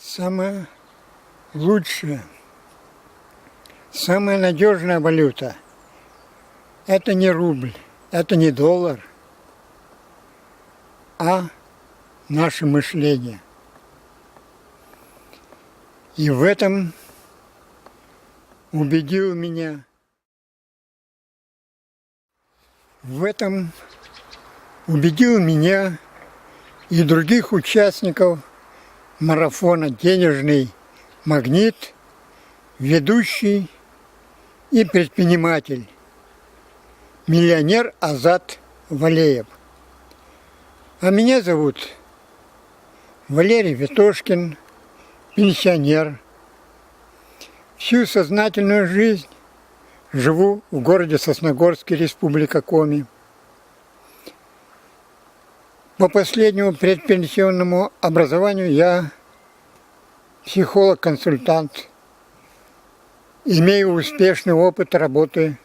Самая лучшая, самая надежная валюта – это не рубль, это не доллар, а наше мышление. И в этом убедил меня, и других участников марафона «Денежный магнит», ведущий и предприниматель, миллионер Азат Валеев. А меня зовут Валерий Ветошкин, пенсионер. Всю сознательную жизнь живу в городе Сосногорске, Республика Коми. По последнему предпенсионному образованию я психолог-консультант. Имею успешный опыт работы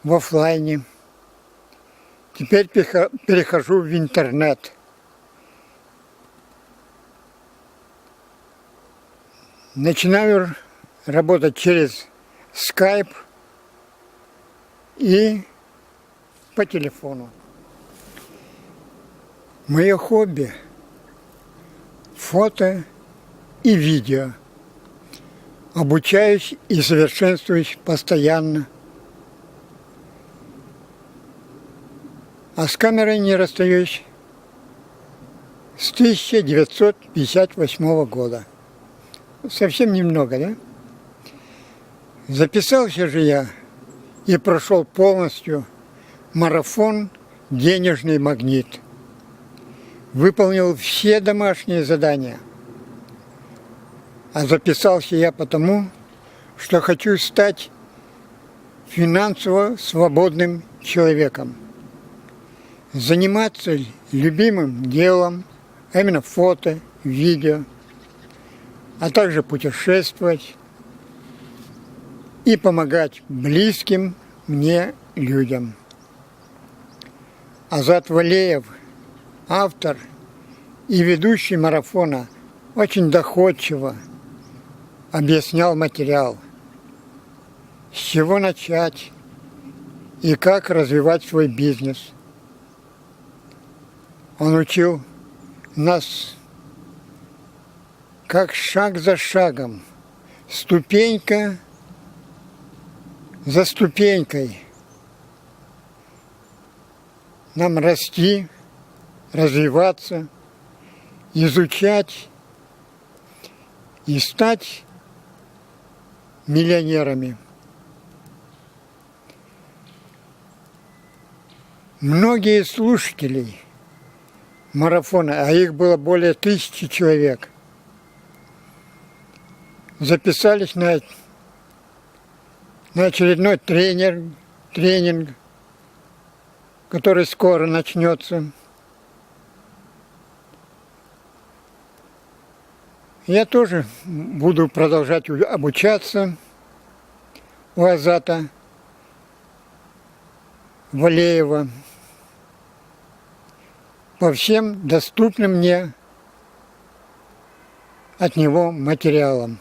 в офлайне. Теперь перехожу в интернет. Начинаю работать через Skype и по телефону. Мое хобби – фото и видео. Обучаюсь и совершенствуюсь постоянно. А с камерой не расстаюсь с 1958 года. Совсем немного, да? Записался же я и прошел полностью марафон «Денежный магнит». Выполнил все домашние задания. А записался я потому, что хочу стать финансово свободным человеком. Заниматься любимым делом, а именно фото, видео, а также путешествовать и помогать близким мне людям. Азат Валеев, автор и ведущий марафона, очень доходчиво объяснял материал, с чего начать и как развивать свой бизнес. Он учил нас, как шаг за шагом, ступенька за ступенькой нам расти, развиваться, изучать и стать миллионерами. Многие слушатели марафона, а их было более 1000 человек, записались на очередной тренинг, который скоро начнется. Я тоже буду продолжать обучаться у Азата Валеева по всем доступным мне от него материалам.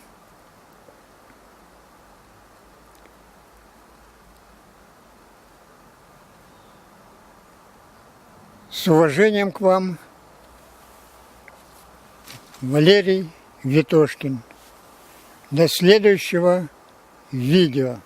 С уважением к вам, Валерий Ветошкин. До следующего видео.